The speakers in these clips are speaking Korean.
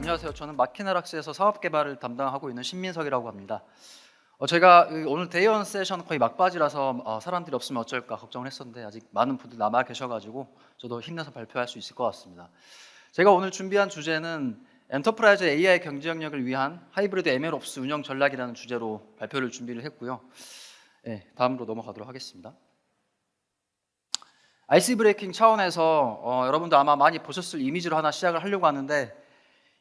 안녕하세요. 저는 마키나락스에서 사업 개발을 담당하고 있는 신민석이라고 합니다. 제가 오늘 대의원 세션 거의 막바지라서 사람들이 없으면 어쩔까 걱정을 했었는데 아직 많은 분들 남아 계셔가지고 저도 힘내서 발표할 수 있을 것 같습니다. 제가 오늘 준비한 주제는 엔터프라이즈 AI 경제 영역을 위한 하이브리드 MLOps 운영 전략이라는 주제로 발표를 준비를 했고요. 네, 다음으로 넘어가도록 하겠습니다. 아이스 브레이킹 차원에서 여러분도 아마 많이 보셨을 이미지로 하나 시작을 하려고 하는데,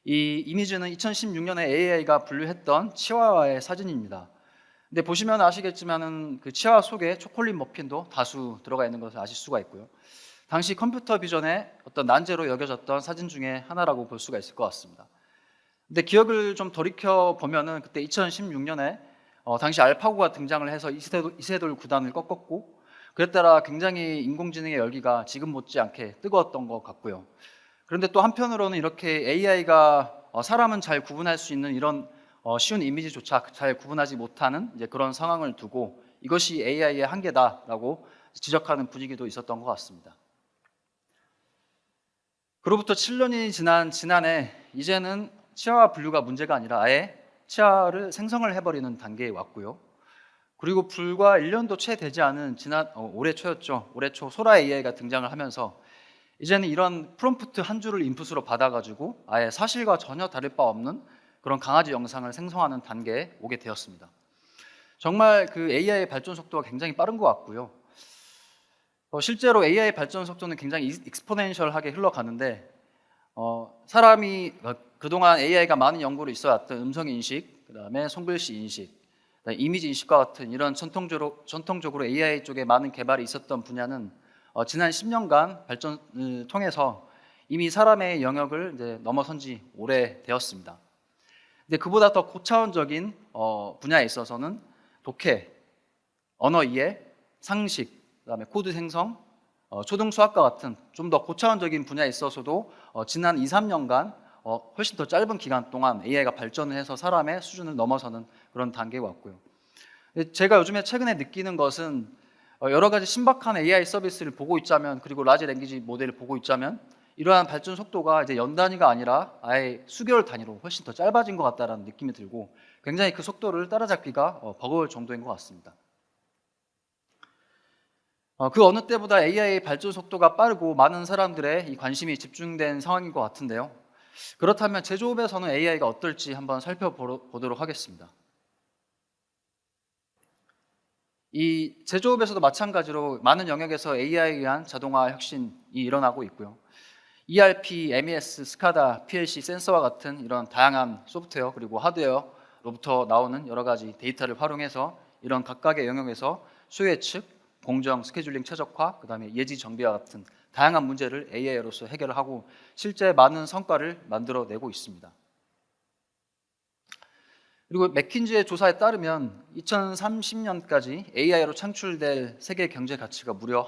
이 이미지는 2016년에 AI가 분류했던 치와와의 사진입니다. 근데 보시면 아시겠지만은 그 치와와 속에 초콜릿 머핀도 다수 들어가 있는 것을 아실 수가 있고요. 당시 컴퓨터 비전의 어떤 난제로 여겨졌던 사진 중에 하나라고 볼 수가 있을 것 같습니다. 근데 기억을 좀 돌이켜 보면은 그때 2016년에 당시 알파고가 등장을 해서 이세돌 구단을 꺾었고, 그에 따라 굉장히 인공지능의 열기가 지금 못지않게 뜨거웠던 것 같고요. 그런데 또 한편으로는 이렇게 AI가 사람은 잘 구분할 수 있는 이런 쉬운 이미지조차 잘 구분하지 못하는 이제 그런 상황을 두고 이것이 AI의 한계다라고 지적하는 분위기도 있었던 것 같습니다. 그로부터 7년이 지난 지난해 이제는 치아와 분류가 문제가 아니라 아예 치아를 생성을 해버리는 단계에 왔고요. 그리고 불과 1년도 채 되지 않은 올해 초였죠. 올해 초 소라 AI가 등장을 하면서 이제는 이런 프롬프트 한 줄을 인풋으로 받아가지고 아예 사실과 전혀 다를 바 없는 그런 강아지 영상을 생성하는 단계에 오게 되었습니다. 정말 그 AI 발전 속도가 굉장히 빠른 것 같고요. 실제로 AI 발전 속도는 굉장히 익스포넨셜하게 흘러가는데 사람이 그동안 AI가 많은 연구를 있어왔던 음성 인식, 그다음에 손글씨 인식, 이미지 인식과 같은 이런 전통적으로 AI 쪽에 많은 개발이 있었던 분야는 지난 10년간 발전을 통해서 이미 사람의 영역을 이제 넘어선 지 오래되었습니다. 근데 그보다 더 고차원적인 분야에 있어서는 독해, 언어 이해, 상식, 그다음에 코드 생성, 초등 수학과 같은 좀 더 고차원적인 분야에 있어서도 지난 2, 3년간 훨씬 더 짧은 기간 동안 AI가 발전을 해서 사람의 수준을 넘어서는 그런 단계에 왔고요. 제가 요즘에 최근에 느끼는 것은 여러 가지 신박한 AI 서비스를 보고 있자면, 그리고 라지 랭귀지 모델을 보고 있자면 이러한 발전 속도가 이제 연 단위가 아니라 아예 수개월 단위로 훨씬 더 짧아진 것 같다는 느낌이 들고 굉장히 그 속도를 따라잡기가 버거울 정도인 것 같습니다. 그 어느 때보다 AI 발전 속도가 빠르고 많은 사람들의 이 관심이 집중된 상황인 것 같은데요. 그렇다면 제조업에서는 AI가 어떨지 한번 살펴보도록 하겠습니다. 이 제조업에서도 마찬가지로 많은 영역에서 AI에 의한 자동화 혁신이 일어나고 있고요. ERP, MES, 스카다, PLC, 센서와 같은 이런 다양한 소프트웨어 그리고 하드웨어로부터 나오는 여러 가지 데이터를 활용해서 이런 각각의 영역에서 수요 예측, 공정, 스케줄링 최적화, 그다음에 예지 정비와 같은 다양한 문제를 AI로서 해결을 하고 실제 많은 성과를 만들어내고 있습니다. 그리고 맥킨지의 조사에 따르면 2030년까지 AI로 창출될 세계 경제 가치가 무려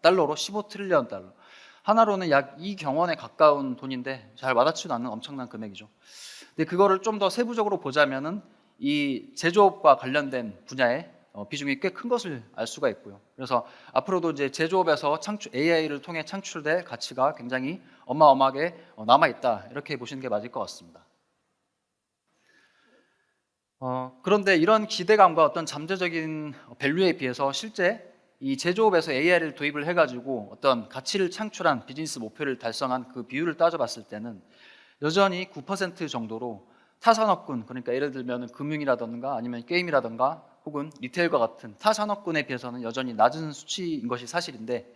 달러로 15트릴리언 달러. 하나로는 약 2경원에 가까운 돈인데 잘 와닿지도 않는 엄청난 금액이죠. 근데 그거를 좀 더 세부적으로 보자면은 이 제조업과 관련된 분야의 비중이 꽤 큰 것을 알 수가 있고요. 그래서 앞으로도 이제 제조업에서 AI를 통해 창출될 가치가 굉장히 어마어마하게 남아 있다, 이렇게 보시는 게 맞을 것 같습니다. 그런데 이런 기대감과 어떤 잠재적인 밸류에 비해서 실제 이 제조업에서 AI를 도입을 해가지고 어떤 가치를 창출한 비즈니스 목표를 달성한 그 비율을 따져봤을 때는 여전히 9% 정도로 타산업군, 그러니까 예를 들면 금융이라든가 아니면 게임이라든가 혹은 리테일과 같은 타산업군에 비해서는 여전히 낮은 수치인 것이 사실인데,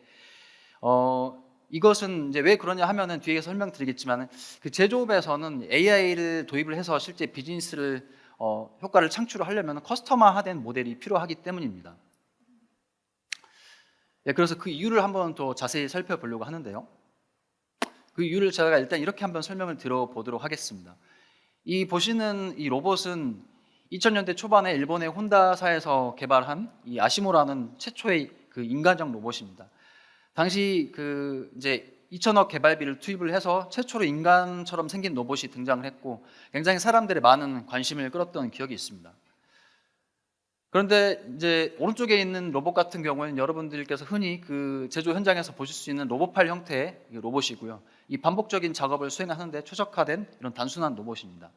이것은 이제 왜 그러냐 하면은 뒤에 설명드리겠지만 그 제조업에서는 AI를 도입을 해서 실제 비즈니스를 효과를 창출을 하려면 커스터마화된 모델이 필요하기 때문입니다. 예, 그래서 그 이유를 한번 더 자세히 살펴보려고 하는데요. 그 이유를 제가 일단 이렇게 한번 설명을 드려보도록 하겠습니다. 이 보시는 이 로봇은 2000년대 초반에 일본의 혼다사에서 개발한 이 아시모라는 최초의 그 인간적 로봇입니다. 당시 그 이제 2천억 개발비를 투입을 해서 최초로 인간처럼 생긴 로봇이 등장을 했고 굉장히 사람들의 많은 관심을 끌었던 기억이 있습니다. 그런데 이제 오른쪽에 있는 로봇 같은 경우에는 여러분들께서 흔히 그 제조 현장에서 보실 수 있는 로봇팔 형태의 로봇이고요. 이 반복적인 작업을 수행하는데 최적화된 이런 단순한 로봇입니다.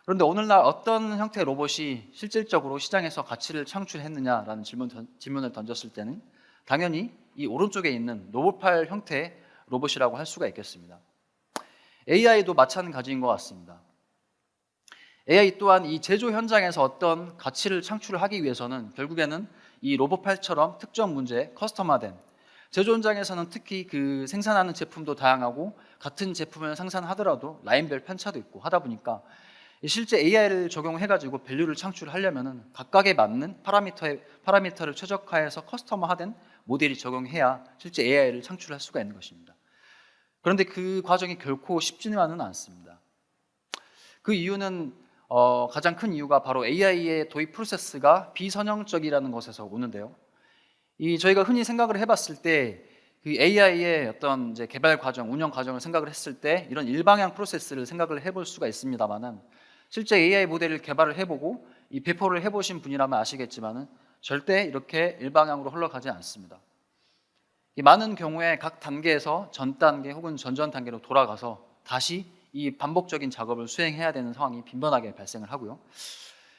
그런데 오늘날 어떤 형태의 로봇이 실질적으로 시장에서 가치를 창출했느냐라는 질문을 던졌을 때는 당연히 이 오른쪽에 있는 로봇팔 형태의 로봇이라고 할 수가 있겠습니다. AI도 마찬가지인 것 같습니다. AI 또한 이 제조 현장에서 어떤 가치를 창출하기 위해서는 결국에는 이 로봇팔처럼 특정 문제, 커스터마된 제조 현장에서는 특히 그 생산하는 제품도 다양하고 같은 제품을 생산하더라도 라인별 편차도 있고 하다 보니까 실제 AI를 적용해가지고 밸류를 창출하려면은 각각에 맞는 파라미터를 최적화해서 커스터마화된 모델이 적용해야 실제 AI를 창출할 수가 있는 것입니다. 그런데 그 과정이 결코 쉽지만은 않습니다. 그 이유는 가장 큰 이유가 바로 AI의 도입 프로세스가 비선형적이라는 것에서 오는데요. 저희가 흔히 생각을 해봤을 때 그 AI의 어떤 이제 개발 과정, 운영 과정을 생각을 했을 때 이런 일방향 프로세스를 생각을 해볼 수가 있습니다만은 실제 AI 모델을 개발을 해보고 이 배포를 해보신 분이라면 아시겠지만은 절대 이렇게 일방향으로 흘러가지 않습니다. 많은 경우에 각 단계에서 전 단계 혹은 전전 단계로 돌아가서 다시 이 반복적인 작업을 수행해야 되는 상황이 빈번하게 발생을 하고요.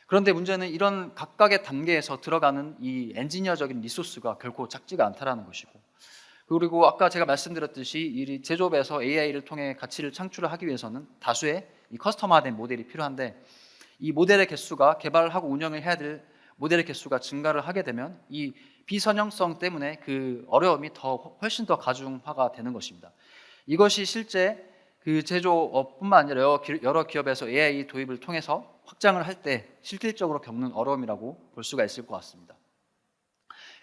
그런데 문제는 이런 각각의 단계에서 들어가는 이 엔지니어적인 리소스가 결코 작지가 않다라는 것이고, 그리고 아까 제가 말씀드렸듯이 이 제조업에서 AI를 통해 가치를 창출을 하기 위해서는 다수의 이 커스터마된 모델이 필요한데 이 모델의 개수가 개발을 하고 운영을 해야 될 모델의 개수가 증가를 하게 되면 이 비선형성 때문에 그 어려움이 훨씬 더 가중화가 되는 것입니다. 이것이 실제 그 제조업뿐만 아니라 여러 기업에서 AI 도입을 통해서 확장을 할 때 실질적으로 겪는 어려움이라고 볼 수가 있을 것 같습니다.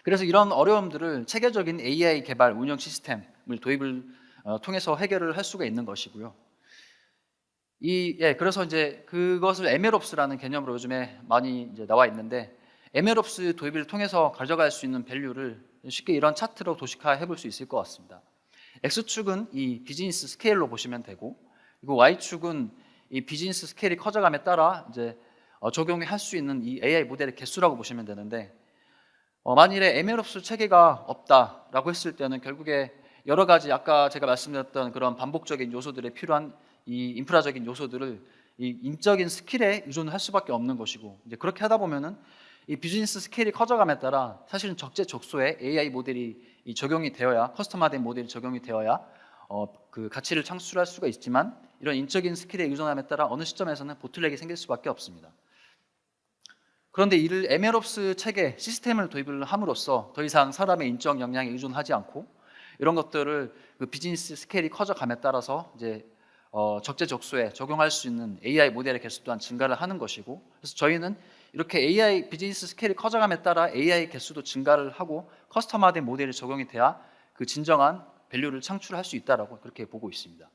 그래서 이런 어려움들을 체계적인 AI 개발 운영 시스템을 도입을 통해서 해결을 할 수가 있는 것이고요. 그래서 이제 그것을 MLOps라는 개념으로 요즘에 많이 이제 나와 있는데, MLOps 도입을 통해서 가져갈 수 있는 밸류를 쉽게 이런 차트로 도식화해 볼 수 있을 것 같습니다. X축은 이 비즈니스 스케일로 보시면 되고, 그리고 Y축은 이 비즈니스 스케일이 커져감에 따라 이제 적용할 수 있는 이 AI 모델의 개수라고 보시면 되는데, 만일에 MLOps 체계가 없다라고 했을 때는 결국에 여러 가지 아까 제가 말씀드렸던 그런 반복적인 요소들에 필요한 이 인프라적인 요소들을 이 인적인 스킬에 의존할 수밖에 없는 것이고, 이제 그렇게 하다 보면은 이 비즈니스 스케일이 커져감에 따라 사실은 적재적소에 AI 모델이 적용이 되어야, 커스터마된 모델이 적용이 되어야 그 가치를 창출할 수가 있지만, 이런 인적인 스킬에 의존함에 따라 어느 시점에서는 보틀렉이 생길 수밖에 없습니다. 그런데 이를 MLOps 체계 시스템을 도입을 함으로써 더 이상 사람의 인적 역량에 의존하지 않고 이런 것들을 그 비즈니스 스케일이 커져감에 따라서 이제 적재적소에 적용할 수 있는 AI 모델의 개수 또한 증가를 하는 것이고, 그래서 저희는 이렇게 AI 비즈니스 스케일이 커져감에 따라 AI 개수도 증가를 하고 커스터마된 모델이 적용이 돼야 그 진정한 밸류를 창출할 수 있다라고 그렇게 보고 있습니다.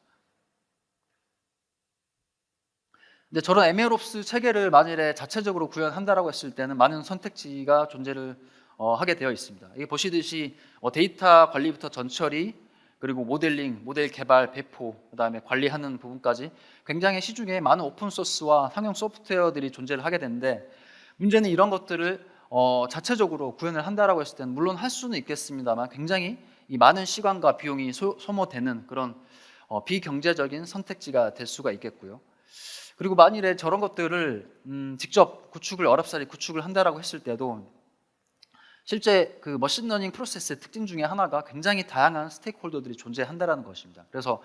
근데 저런 MLOps 체계를 만일에 자체적으로 구현한다라고 했을 때는 많은 선택지가 존재를 하게 되어 있습니다. 이게 보시듯이 데이터 관리부터 전처리, 그리고 모델링, 모델 개발, 배포, 그다음에 관리하는 부분까지 굉장히 시중에 많은 오픈 소스와 상용 소프트웨어들이 존재를 하게 되는데, 문제는 이런 것들을 자체적으로 구현을 한다라고 했을 때는 물론 할 수는 있겠습니다만 굉장히 이 많은 시간과 비용이 소모되는 그런 비경제적인 선택지가 될 수가 있겠고요. 그리고 만일에 저런 것들을 직접 어렵사리 구축을 한다라고 했을 때도 실제 그 머신러닝 프로세스의 특징 중에 하나가 굉장히 다양한 스테이크홀더들이 존재한다라는 것입니다. 그래서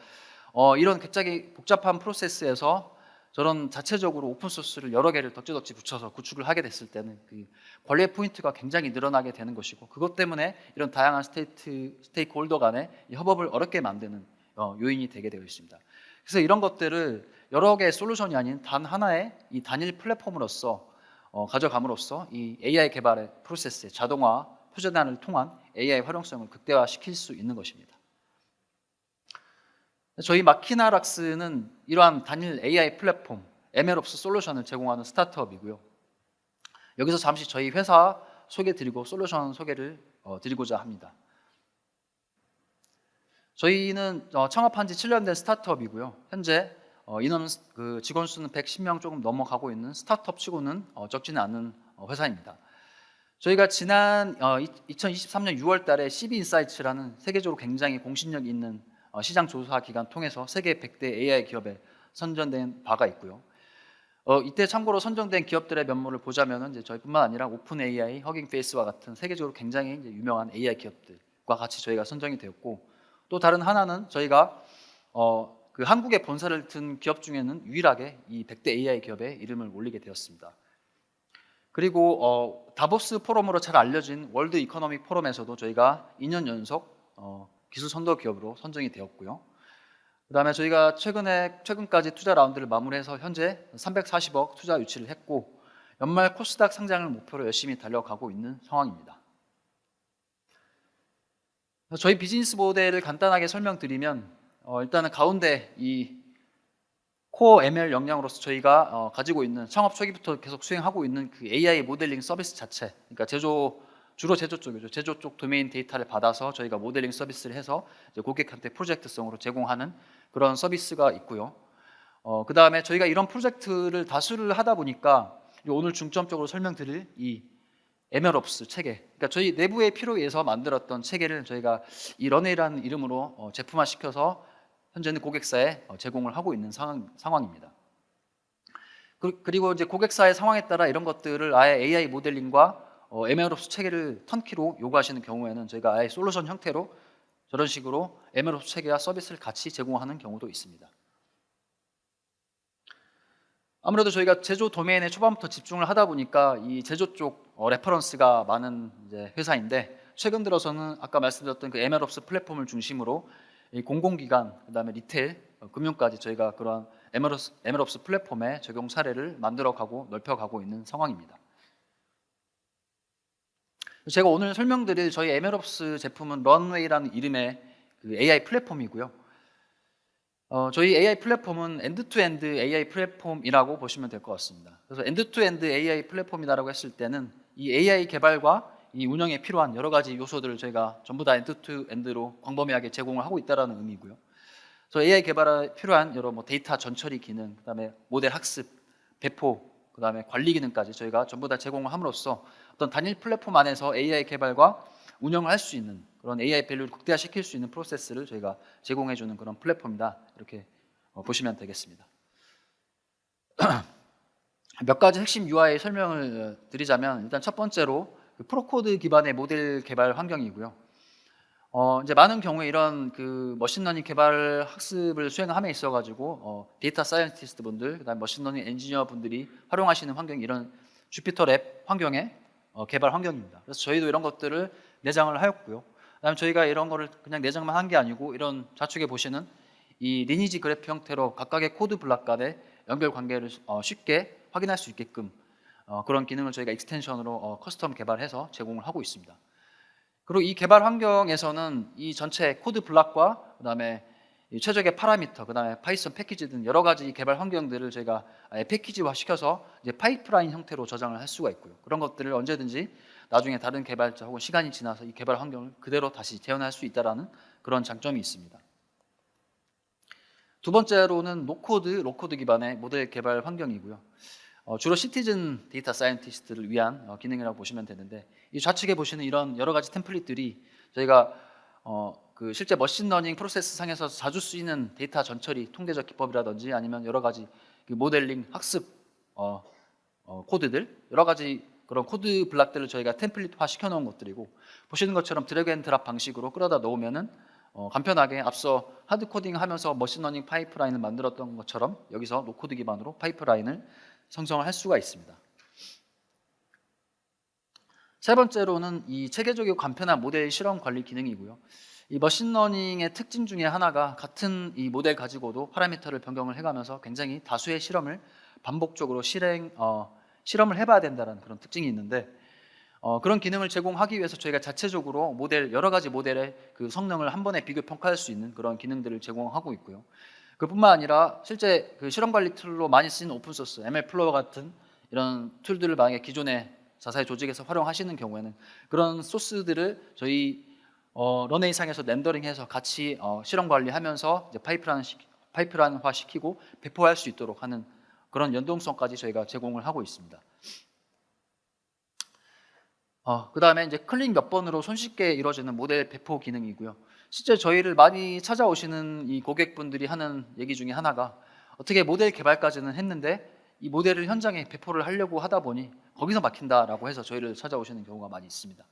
이런 굉장히 복잡한 프로세스에서 저런 자체적으로 오픈소스를 여러 개를 덕지덕지 붙여서 구축을 하게 됐을 때는 그 관리의 포인트가 굉장히 늘어나게 되는 것이고, 그것 때문에 이런 다양한 스테이크홀더 간의 협업을 어렵게 만드는 요인이 되게 되어 있습니다. 그래서 이런 것들을 여러 개의 솔루션이 아닌 단 하나의 이 단일 플랫폼으로서 가져감으로써 이 AI 개발의 프로세스의 자동화, 표준화를 통한 AI 활용성을 극대화시킬 수 있는 것입니다. 저희 마키나락스는 이러한 단일 AI 플랫폼, MLOps 솔루션을 제공하는 스타트업이고요. 여기서 잠시 저희 회사 소개드리고 솔루션 소개를 드리고자 합니다. 저희는 창업한 지 7년 된 스타트업이고요. 현재 직원 수는 110명 조금 넘어가고 있는 스타트업 치고는 적지는 않은 회사입니다. 저희가 지난 2023년 6월 달에 CB 인사이츠라는 세계적으로 굉장히 공신력 있는 시장 조사 기관 통해서 세계 100대 AI 기업에 선정된 바가 있고요. 이때 참고로 선정된 기업들의 면모를 보자면은 이제 저희뿐만 아니라 오픈 AI, 허깅 페이스와 같은 세계적으로 굉장히 이제 유명한 AI 기업들과 같이 저희가 선정이 되었고, 또 다른 하나는 저희가 그 한국에 본사를 둔 기업 중에는 유일하게 이 100대 AI 기업에 이름을 올리게 되었습니다. 그리고 다보스 포럼으로 잘 알려진 월드 이코노믹 포럼에서도 저희가 2년 연속 기술 선도 기업으로 선정이 되었고요. 그다음에 저희가 최근까지 투자 라운드를 마무리해서 현재 340억 투자 유치를 했고, 연말 코스닥 상장을 목표로 열심히 달려가고 있는 상황입니다. 저희 비즈니스 모델을 간단하게 설명드리면, 일단은 가운데 이 코어 ML 역량으로서 저희가 가지고 있는, 창업 초기부터 계속 수행하고 있는 그 AI 모델링 서비스 자체, 그러니까 주로 제조 쪽이죠. 제조 쪽 도메인 데이터를 받아서 저희가 모델링 서비스를 해서 이제 고객한테 프로젝트성으로 제공하는 그런 서비스가 있고요. 그 다음에 저희가 이런 프로젝트를 다수를 하다 보니까 오늘 중점적으로 설명드릴 이 MLOps 체계, 그러니까 저희 내부의 필요에 의해서 만들었던 체계를 저희가 이 런웨이라는 이름으로 제품화시켜서 현재는 고객사에 제공을 하고 있는 상황입니다. 그리고 이제 고객사의 상황에 따라 이런 것들을 아예 AI 모델링과 MLOps 체계를 턴키로 요구하시는 경우에는 저희가 아예 솔루션 형태로 저런 식으로 MLOps 체계와 서비스를 같이 제공하는 경우도 있습니다. 아무래도 저희가 제조 도메인에 초반부터 집중을 하다 보니까 이 제조 쪽 레퍼런스가 많은 이제 회사인데, 최근 들어서는 아까 말씀드렸던 그 MLOps 플랫폼을 중심으로 이 공공기관, 그다음에 리테일, 금융까지 저희가 그런 MLOps 플랫폼의 적용 사례를 만들어가고 넓혀가고 있는 상황입니다. 제가 오늘 설명드릴 저희 MLOps 제품은 런웨이라는 이름의 그 AI 플랫폼이고요. 저희 AI 플랫폼은 엔드투엔드 AI 플랫폼이라고 보시면 될 것 같습니다. 그래서 엔드투엔드 AI 플랫폼이라고 했을 때는 이 AI 개발과 이 운영에 필요한 여러 가지 요소들을 저희가 전부 다 엔드투엔드로 광범위하게 제공을 하고 있다는 의미고요. 그래서 AI 개발에 필요한 여러 데이터 전처리 기능, 그다음에 모델 학습, 배포, 그다음에 관리 기능까지 저희가 전부 다 제공을 함으로써 어떤 단일 플랫폼 안에서 AI 개발과 운영을 할 수 있는 그런 AI 밸류를 극대화시킬 수 있는 프로세스를 저희가 제공해주는 그런 플랫폼이다, 이렇게 보시면 되겠습니다. 몇 가지 핵심 UI 설명을 드리자면, 일단 첫 번째로 프로코드 기반의 모델 개발 환경이고요. 이제 많은 경우에 이런 그 머신러닝 개발 학습을 수행함에 있어가지고 데이터 사이언티스트 분들, 그다음 머신러닝 엔지니어 분들이 활용하시는 환경이 이런 주피터 랩 환경의 개발 환경입니다. 그래서 저희도 이런 것들을 내장을 하였고요. 그다음 저희가 이런 거를 그냥 내장만 한 게 아니고, 이런 좌측에 보시는 이 리니지 그래프 형태로 각각의 코드 블록 간의 연결 관계를 쉽게 확인할 수 있게끔 그런 기능을 저희가 익스텐션으로 커스텀 개발해서 제공을 하고 있습니다. 그리고 이 개발 환경에서는 이 전체 코드 블록과 그다음에 최적의 파라미터, 그다음에 파이썬 패키지 등 여러 가지 개발 환경들을 저희가 패키지화 시켜서 이제 파이프라인 형태로 저장을 할 수가 있고요. 그런 것들을 언제든지 나중에 다른 개발자 혹은 시간이 지나서 이 개발 환경을 그대로 다시 재현할 수 있다라는 그런 장점이 있습니다. 두 번째로는 로코드 기반의 모델 개발 환경이고요. 주로 시티즌 데이터 사이언티스트를 위한 기능이라고 보시면 되는데, 이 좌측에 보시는 이런 여러 가지 템플릿들이 저희가 그 실제 머신러닝 프로세스 상에서 자주 쓰이는 데이터 전처리 통계적 기법이라든지 아니면 여러 가지 그 모델링 학습 코드들, 여러 가지 그런 코드 블록들을 저희가 템플릿화 시켜놓은 것들이고, 보시는 것처럼 드래그 앤 드랍 방식으로 끌어다 놓으면은 간편하게 앞서 하드 코딩 하면서 머신러닝 파이프라인을 만들었던 것처럼 여기서 노코드 기반으로 파이프라인을 생성을 할 수가 있습니다. 세 번째로는 이 체계적이고 간편한 모델 실험 관리 기능이고요. 이 머신러닝의 특징 중에 하나가 같은 이 모델 가지고도 파라미터를 변경을 해가면서 굉장히 다수의 실험을 반복적으로 실험을 해봐야 된다는 그런 특징이 있는데, 그런 기능을 제공하기 위해서 저희가 자체적으로 여러 가지 모델의 그 성능을 한 번에 비교 평가할 수 있는 그런 기능들을 제공하고 있고요. 그뿐만 아니라 실제 그 실험 관리 툴로 많이 쓰이는 오픈소스, ML플로어 같은 이런 툴들을 만약에 기존의 자사의 조직에서 활용하시는 경우에는 그런 소스들을 저희 런웨이상에서 렌더링해서 같이 실험 관리하면서 이제 파이프라인화 시키고 배포할 수 있도록 하는 그런 연동성까지 저희가 제공을 하고 있습니다. 그다음에 이제 클릭 몇 번으로 손쉽게 이루어지는 모델 배포 기능이고요. 실제 저희를 많이 찾아오시는 이 고객분들이 하는 얘기 중에 하나가 어떻게 모델 개발까지는 했는데 이 모델을 현장에 배포를 하려고 하다 보니 거기서 막힌다라고 해서 저희를 찾아오시는 경우가 많이 있습니다.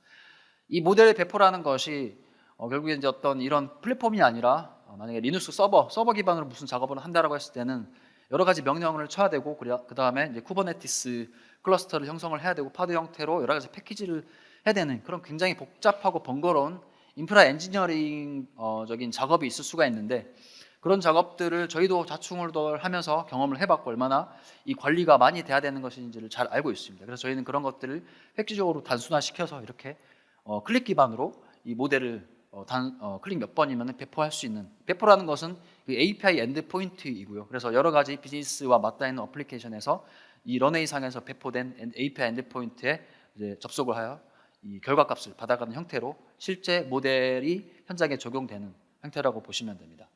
이 모델 배포라는 것이 결국에 이제 어떤 이런 플랫폼이 아니라 만약에 리눅스 서버 기반으로 무슨 작업을 한다라고 했을 때는 여러 가지 명령을 쳐야 되고 그 다음에 이제 쿠버네티스 클러스터를 형성을 해야 되고 파드 형태로 여러 가지 패키지를 해야 되는 그런 굉장히 복잡하고 번거로운 인프라 엔지니어링적인 작업이 있을 수가 있는데 그런 작업들을 저희도 자충우돌하면서 경험을 해봤고 얼마나 이 관리가 많이 돼야 되는 것인지를 잘 알고 있습니다. 그래서 저희는 그런 것들을 획기적으로 단순화시켜서 이렇게 클릭 기반으로 이 모델을 클릭 몇 번이면 배포할 수 있는, 배포라는 것은 그 API 엔드 포인트이고요. 그래서 여러 가지 비즈니스와 맞닿아 있는 어플리케이션에서 이 런웨이 상에서 배포된 API 엔드 포인트에 이제 접속을 하여 이 결과값을 받아가는 형태로 실제 모델이 현장에 적용되는 형태라고 보시면 됩니다.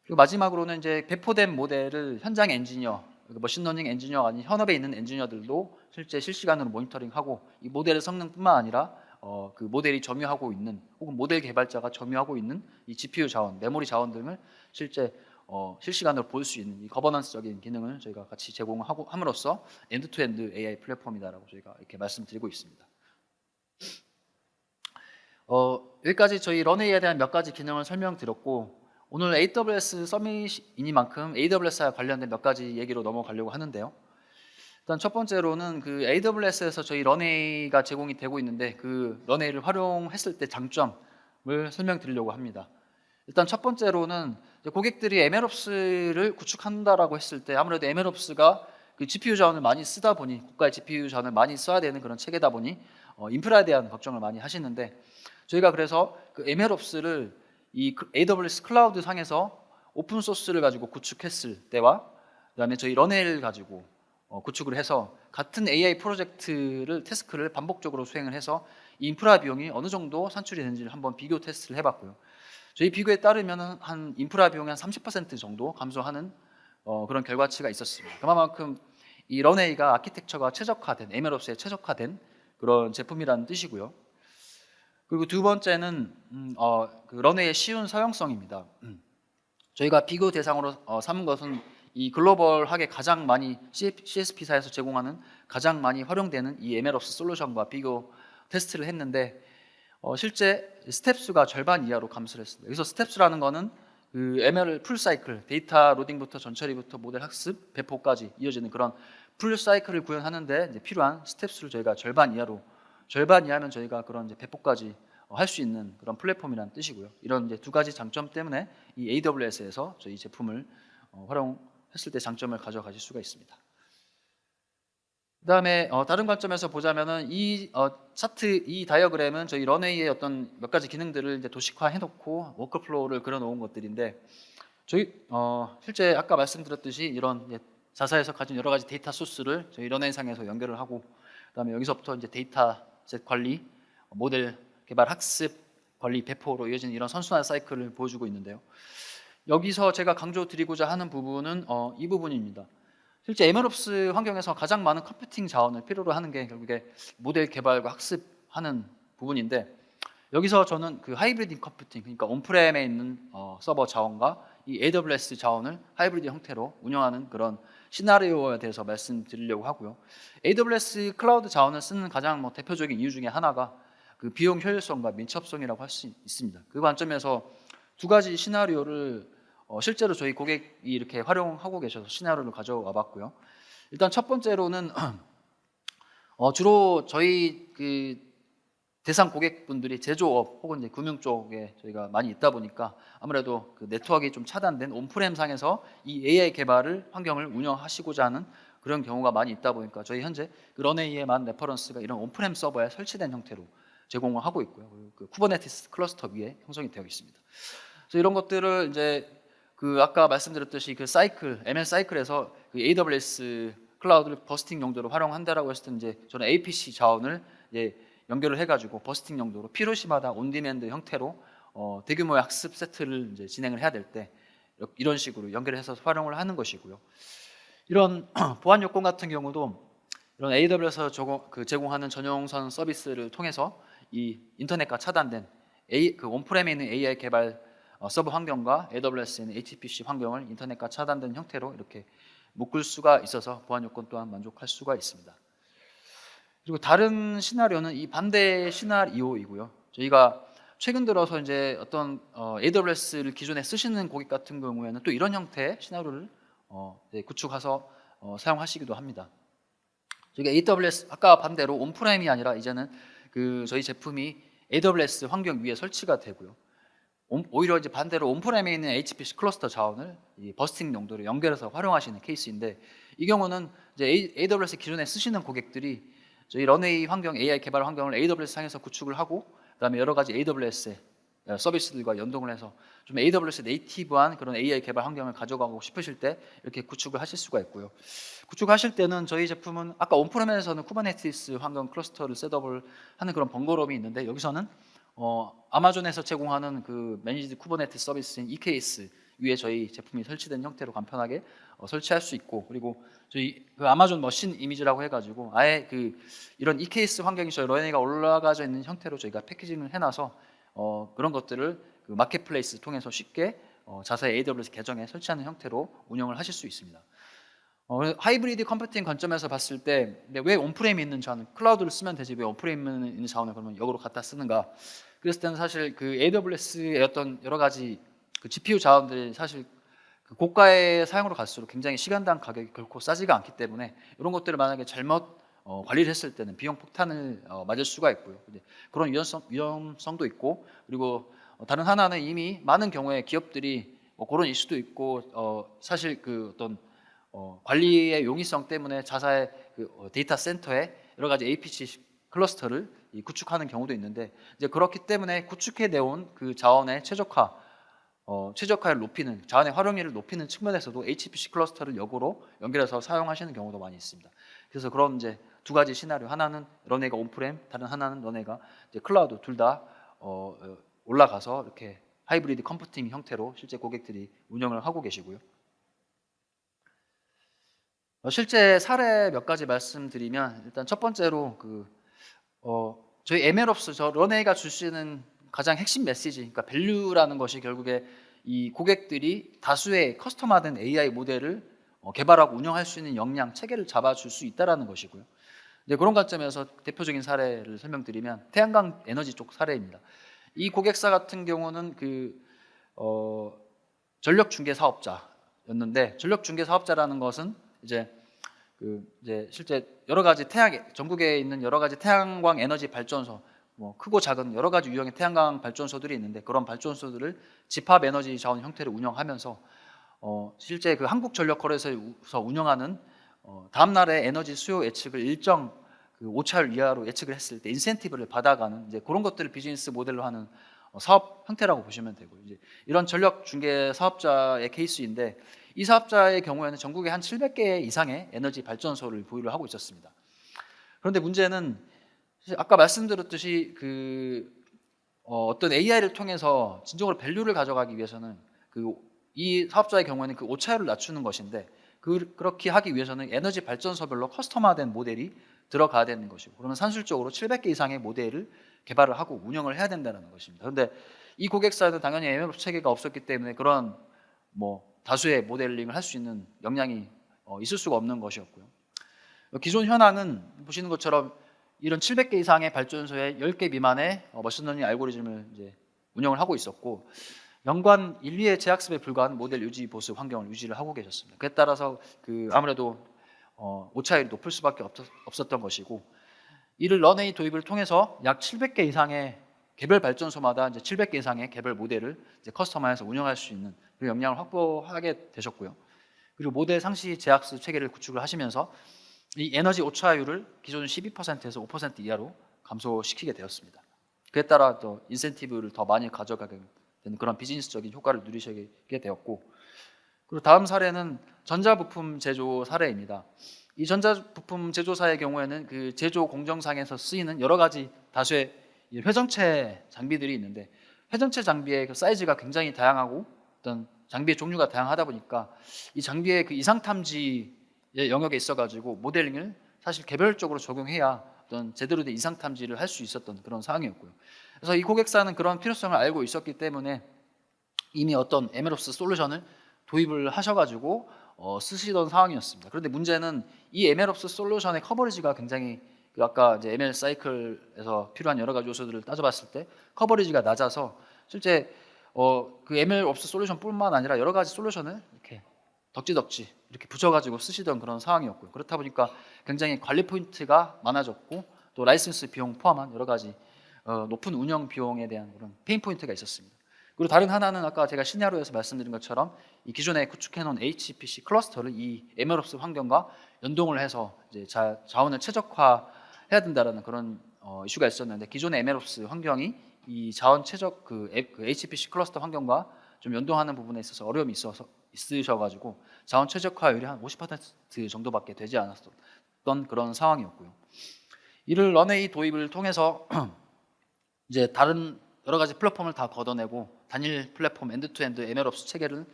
그리고 마지막으로는 이제 배포된 모델을 현장 엔지니어, 머신러닝 엔지니어가 아닌 현업에 있는 엔지니어들도 실제 실시간으로 모니터링하고 이 모델의 성능뿐만 아니라 그 모델이 점유하고 있는 혹은 모델 개발자가 점유하고 있는 이 GPU 자원, 메모리 자원 등을 실제 실시간으로 볼 수 있는 이 거버넌스적인 기능을 저희가 같이 제공하고 함으로써 엔드투엔드 AI 플랫폼이다라고 저희가 이렇게 말씀드리고 있습니다. 여기까지 저희 런웨이에 대한 몇 가지 기능을 설명드렸고 오늘 AWS 서밋이니만큼 AWS와 관련된 몇 가지 얘기로 넘어가려고 하는데요. 일단 첫 번째로는 그 AWS에서 저희 런웨이가 제공이 되고 있는데 그 런웨이를 활용했을 때 장점을 설명드리려고 합니다. 일단 첫 번째로는 고객들이 MLOps를 구축한다라고 했을 때 아무래도 MLOps가 그 GPU 자원을 많이 쓰다 보니 고가의 GPU 자원을 많이 써야 되는 그런 체계다 보니 인프라에 대한 걱정을 많이 하시는데 저희가 그래서 그 MLOps를 이 AWS 클라우드 상에서 오픈 소스를 가지고 구축했을 때와 그다음에 저희 런웨이를 가지고 구축을 해서 같은 AI 프로젝트를 태스크를 반복적으로 수행을 해서 이 인프라 비용이 어느 정도 산출이 되는지를 한번 비교 테스트를 해봤고요. 저희 비교에 따르면 한 인프라 비용이 한 30% 정도 감소하는 그런 결과치가 있었습니다. 그만큼 이 런웨이가 아키텍처가 최적화된 MLOps에 최적화된 그런 제품이라는 뜻이고요. 그리고 두 번째는 그 런웨이의 쉬운 사용성입니다. 저희가 비교 대상으로 삼은 것은 이 글로벌하게 가장 많이 CSP사에서 제공하는 가장 많이 활용되는 이 MLOps 솔루션과 비교 테스트를 했는데 실제 스텝 수가 절반 이하로 감소를 했습니다. 여기서 스텝 수라는 거는 그 ML 풀 사이클, 데이터 로딩부터 전처리부터 모델 학습, 배포까지 이어지는 그런 풀 사이클을 구현하는데 이제 필요한 스텝 수를 저희가 절반 이하면 저희가 그런 이제 배포까지 할 수 있는 그런 플랫폼이라는 뜻이고요. 이런 이제 두 가지 장점 때문에 이 AWS에서 저희 제품을 활용했을 때 장점을 가져가실 수가 있습니다. 그다음에 다른 관점에서 보자면은 이 차트, 이 다이어그램은 저희 런웨이의 어떤 몇 가지 기능들을 이제 도식화해 놓고 워크플로우를 그려 놓은 것들인데 저희 실제 아까 말씀드렸듯이 이런 자사에서 가진 여러 가지 데이터 소스를 저희 런웨이 상에서 연결을 하고 그다음에 여기서부터 이제 데이터셋 관리, 모델 개발, 학습, 관리, 배포로 이어지는 이런 선순환 사이클을 보여주고 있는데요. 여기서 제가 강조드리고자 하는 부분은 이 부분입니다. 실제 MLOps 환경에서 가장 많은 컴퓨팅 자원을 필요로 하는 게 결국에 모델 개발과 학습하는 부분인데 여기서 저는 그 하이브리드 컴퓨팅, 그러니까 온프렘에 있는 서버 자원과 이 AWS 자원을 하이브리드 형태로 운영하는 그런 시나리오에 대해서 말씀드리려고 하고요. AWS 클라우드 자원을 쓰는 가장 대표적인 이유 중에 하나가 그 비용 효율성과 민첩성이라고 할 수 있습니다. 그 관점에서 두 가지 시나리오를 실제로 저희 고객이 이렇게 활용하고 계셔서 시나리오를 가져와 봤고요. 일단 첫 번째로는 주로 저희 그 대상 고객분들이 제조업 혹은 이제 금융 쪽에 저희가 많이 있다 보니까 아무래도 그 네트워크가 좀 차단된 온프렘 상에서 이 AI 개발을 환경을 운영하시고자 하는 그런 경우가 많이 있다 보니까 저희 현재 그 런웨이에만 레퍼런스가 이런 온프렘 서버에 설치된 형태로 제공을 하고 있고요. 그 쿠버네티스 클러스터 위에 형성이 되어 있습니다. 그래서 이런 것들을 이제 그 아까 말씀드렸듯이 그 사이클, ML 사이클에서 그 AWS 클라우드를 버스팅 용도로 활용한다라고 했을 때 이제 저는 APC 자원을 이제 연결을 해가지고 버스팅 용도로 필요시마다 온디맨드 형태로 대규모의 학습 세트를 이제 진행을 해야 될 때 이런 식으로 연결해서 활용을 하는 것이고요. 이런 보안 요건 같은 경우도 이런 AWS에서 제공하는 전용선 서비스를 통해서 이 인터넷과 차단된 온프렘에 있는 AI 개발 서버 환경과 AWS에 있는 HPC 환경을 인터넷과 차단된 형태로 이렇게 묶을 수가 있어서 보안 요건 또한 만족할 수가 있습니다. 그리고 다른 시나리오는 이 반대 시나리오이고요. 저희가 최근 들어서 이제 어떤 AWS를 기존에 쓰시는 고객 같은 경우에는 또 이런 형태의 시나리오를 구축해서 사용하시기도 합니다. 저희가 AWS 아까 반대로 온프렘이 아니라 이제는 저희 제품이 AWS 환경 위에 설치가 되고요. 오히려 이제 반대로 온프렘에 있는 HPC 클러스터 자원을 이 버스팅 용도로 연결해서 활용하시는 케이스인데, 이 경우는 이제 AWS 기존에 쓰시는 고객들이 저희 런웨이 환경 AI 개발 환경을 AWS 상에서 구축을 하고, 그다음에 여러 가지 AWS 서비스들과 연동을 해서 좀 AWS 네이티브한 그런 AI 개발 환경을 가져가고 싶으실 때 이렇게 구축을 하실 수가 있고요. 구축하실 때는 저희 제품은 아까 온프렘에서는 쿠버네티스 환경 클러스터를 셋업을 하는 그런 번거로움이 있는데, 여기서는 아마존에서 제공하는 그 매니지드 쿠버네티스 서비스인 EKS 위에 저희 제품이 설치된 형태로 간편하게 설치할 수 있고, 그리고 저희 그 아마존 머신 이미지라고 해가지고 아예 이런 EKS 환경이 저희 런웨이가 올라가져 있는 형태로 저희가 패키징을 해놔서 그런 것들을 그 마켓플레이스 통해서 쉽게 자사의 AWS 계정에 설치하는 형태로 운영을 하실 수 있습니다. 하이브리드 컴퓨팅 관점에서 봤을 때 왜 온프레임에 있는 자원, 클라우드를 쓰면 되지 왜 온프레임에 있는 자원을 그러면 역으로 갖다 쓰는가? 그랬을 때는 사실 그 AWS의 어떤 여러 가지 그 GPU 자원들이 사실 그 고가의 사용으로 갈수록 굉장히 시간당 가격이 결코 싸지가 않기 때문에 이런 것들을 만약에 잘못 관리를 했을 때는 비용 폭탄을 맞을 수가 있고요. 그런 위험성도 있고, 그리고 다른 하나는 이미 많은 경우에 기업들이 그런 이슈도 있고 사실 그 어떤 관리의 용이성 때문에 자사의 데이터 센터에 여러 가지 APC 클러스터를 구축하는 경우도 있는데, 이제 그렇기 때문에 구축해 내온 그 자원의 최적화를 높이는, 자원의 활용률을 높이는 측면에서도 HPC 클러스터를 역으로 연결해서 사용하시는 경우도 많이 있습니다. 그래서 그런 이제 두 가지 시나리오, 하나는 런웨이가 온프렘, 다른 하나는 런웨이가 이제 클라우드, 둘 다 올라가서 이렇게 하이브리드 컴퓨팅 형태로 실제 고객들이 운영을 하고 계시고요. 실제 사례 몇 가지 말씀드리면, 일단 첫 번째로 저희 MLOps, 런웨이가 줄 수 있는 가장 핵심 메시지, 그러니까 밸류라는 것이 결국에 이 고객들이 다수의 커스텀화된 AI 모델을 개발하고 운영할 수 있는 역량, 체계를 잡아줄 수 있다라는 것이고요. 이제 그런 관점에서 대표적인 사례를 설명드리면 태양광 에너지 쪽 사례입니다. 이 고객사 같은 경우는 전력 중개 사업자였는데, 전력 중개 사업자라는 것은 이제 실제 여러 가지 전국에 있는 여러 가지 태양광 에너지 발전소, 크고 작은 여러 가지 유형의 태양광 발전소들이 있는데, 그런 발전소들을 집합 에너지 자원 형태로 운영하면서 실제 그 한국전력거래소에서 운영하는 다음 날의 에너지 수요 예측을 일정 오차율 이하로 예측을 했을 때 인센티브를 받아가는 이제 그런 것들을 비즈니스 모델로 하는 사업 형태라고 보시면 되고요. 이제 이런 전력 중개 사업자의 케이스인데, 이 사업자의 경우에는 전국에 한 700개 이상의 에너지 발전소를 보유를 하고 있었습니다. 그런데 문제는 아까 말씀드렸듯이 어떤 AI를 통해서 진정으로 밸류를 가져가기 위해서는 이 사업자의 경우에는 그 오차율을 낮추는 것인데, 그렇게 하기 위해서는 에너지 발전소별로 커스텀화된 모델이 들어가야 되는 것이고, 그러면 산술적으로 700개 이상의 모델을 개발을 하고 운영을 해야 된다는 것입니다. 그런데 이 고객사에는 당연히 MLOps 체계가 없었기 때문에 그런 다수의 모델링을 할 수 있는 역량이 있을 수가 없는 것이었고요. 기존 현황은 보시는 것처럼 이런 700개 이상의 발전소에 10개 미만의 머신러닝 알고리즘을 이제 운영을 하고 있었고, 연관 1, 2의 재학습에 불과한 모델 유지 보수 환경을 유지를 하고 계셨습니다. 그에 따라서 아무래도 오차율이 높을 수밖에 없었던 것이고, 이를 런웨이 도입을 통해서 약 700개 이상의 개별 발전소마다 이제 700개 이상의 개별 모델을 이제 커스터마이즈해서 운영할 수 있는 그 역량을 확보하게 되셨고요. 그리고 모델 상시 재학습 체계를 구축을 하시면서 이 에너지 오차율을 기존 12%에서 5% 이하로 감소시키게 되었습니다. 그에 따라 또 인센티브를 더 많이 가져가게 되는 그런 비즈니스적인 효과를 누리시게 되었고, 그리고 다음 사례는 전자부품 제조 사례입니다. 이 전자부품 제조사의 경우에는 그 제조 공정상에서 쓰이는 여러 가지 다수의 회전체 장비들이 있는데, 회전체 장비의 그 사이즈가 굉장히 다양하고 어떤 장비의 종류가 다양하다 보니까 이 장비의 그 이상 탐지의 영역에 있어가지고 모델링을 사실 개별적으로 적용해야 어떤 제대로 된 이상 탐지를 할 수 있었던 그런 상황이었고요. 그래서 이 고객사는 그런 필요성을 알고 있었기 때문에 이미 어떤 MLOps 솔루션을 도입을 하셔가지고 쓰시던 상황이었습니다. 그런데 문제는 이 MLOps 솔루션의 커버리지가 굉장히 아까 이제 ML 사이클에서 필요한 여러 가지 요소들을 따져봤을 때 커버리지가 낮아서 실제 그 MLOps 솔루션뿐만 아니라 여러 가지 솔루션을 이렇게 덕지덕지 이렇게 붙여가지고 쓰시던 그런 상황이었고요. 그렇다 보니까 굉장히 관리 포인트가 많아졌고 또 라이센스 비용 포함한 여러 가지 높은 운영 비용에 대한 그런 페인 포인트가 있었습니다. 그리고 다른 하나는 아까 제가 시나리오에서 말씀드린 것처럼 이 기존에 구축해놓은 HPC 클러스터를 이 MLOps 환경과 연동을 해서 이제 자원을 최적화해야 된다라는 그런 이슈가 있었는데 기존의 MLOps 환경이 이 자원 최적 그 HPC 클러스터 환경과 좀 연동하는 부분에 있어서 어려움이 있으셔가지고 자원 최적화율이 한 50% 정도밖에 되지 않았던 그런 상황이었고요. 이를 런웨이 도입을 통해서 이제 다른 여러 가지 플랫폼을 다 걷어내고 단일 플랫폼 엔드투엔드 MLOps 체계를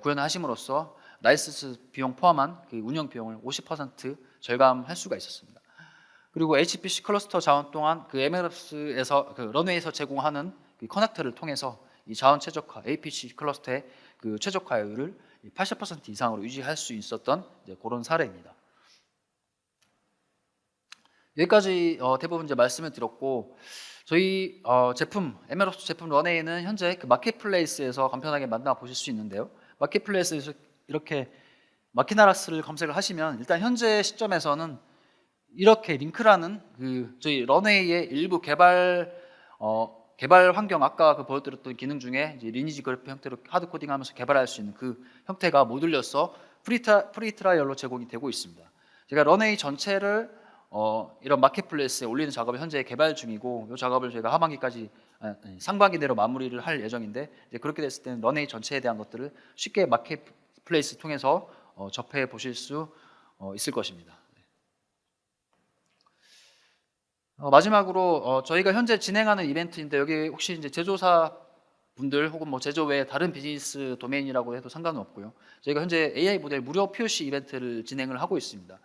구현하심으로써 라이센스 비용 포함한 그 운영 비용을 50% 절감할 수가 있었습니다. 그리고 HPC 클러스터 자원 또한 그 MLOps에서 그 런웨이에서 제공하는 그 커넥터를 통해서 이 자원 최적화 APC 클러스터의 그 최적화율을 80% 이상으로 유지할 수 있었던 이제 그런 사례입니다. 여기까지 대부분 이제 말씀을 드렸고 저희 제품 MLOps 제품 런웨이는 현재 그 마켓플레이스에서 간편하게 만나보실 수 있는데요. 마켓플레이스에서 이렇게 마키나락스를 검색을 하시면 일단 현재 시점에서는 이렇게 링크라는 그 저희 런웨이의 일부 개발 환경 아까 그 보여드렸던 기능 중에 이제 리니지 그래프 형태로 하드 코딩하면서 개발할 수 있는 그 형태가 모듈려서 프리 트라이얼로 제공이 되고 있습니다. 제가 런웨이 전체를 이런 마켓플레이스에 올리는 작업을 현재 개발 중이고 이 작업을 저희가 하반기까지 상반기 내로 마무리를 할 예정인데 이제 그렇게 됐을 때는 런웨이 전체에 대한 것들을 쉽게 마켓플레이스 통해서 접해 보실 수 있을 것입니다. 마지막으로 저희가 현재 진행하는 이벤트인데 여기 혹시 이제 제조사 분들 혹은 뭐 제조 외에 다른 비즈니스 도메인이라고 해도 상관은 없고요. 저희가 현재 AI 모델 무료 POC 이벤트를 진행을 하고 있습니다.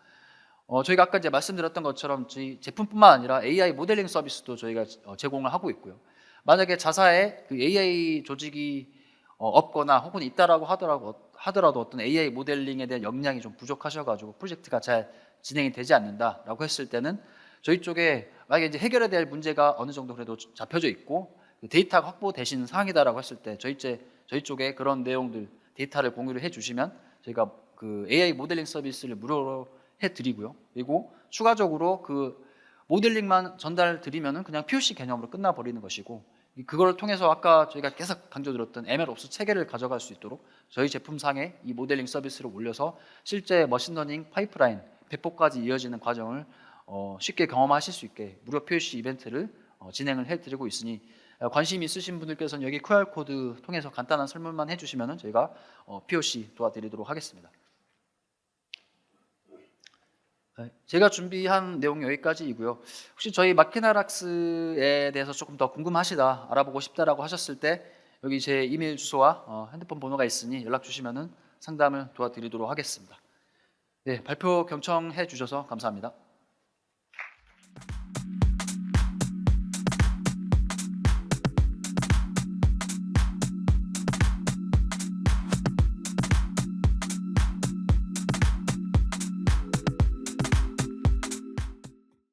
저희가 아까 이제 말씀드렸던 것처럼 저희 제품뿐만 아니라 AI 모델링 서비스도 저희가 제공을 하고 있고요. 만약에 자사에 그 AI 조직이 없거나 혹은 있다라고 하더라도 어떤 AI 모델링에 대한 역량이 좀 부족하셔가지고 프로젝트가 잘 진행이 되지 않는다라고 했을 때는 저희 쪽에 만약에 이제 해결해야 될 문제가 어느 정도 그래도 잡혀져 있고 데이터가 확보되신 상황이다라고 했을 때 저희 쪽에 그런 내용들 데이터를 공유를 해주시면 저희가 그 AI 모델링 서비스를 무료로 해드리고요. 그리고 추가적으로 그 모델링만 전달 드리면은 그냥 POC 개념으로 끝나버리는 것이고 그걸 통해서 아까 저희가 계속 강조드렸던 MLOps 체계를 가져갈 수 있도록 저희 제품상에 이 모델링 서비스를 올려서 실제 머신러닝 파이프라인 배포까지 이어지는 과정을 쉽게 경험하실 수 있게 무료 POC 이벤트를 진행을 해드리고 있으니 관심 있으신 분들께서는 여기 QR코드 통해서 간단한 설문만 해주시면 저희가 POC 도와드리도록 하겠습니다. 제가 준비한 내용 여기까지이고요. 혹시 저희 마키나락스에 대해서 조금 더 궁금하시다, 알아보고 싶다라고 하셨을 때 여기 제 이메일 주소와 핸드폰 번호가 있으니 연락 주시면 상담을 도와드리도록 하겠습니다. 네, 발표 경청해 주셔서 감사합니다.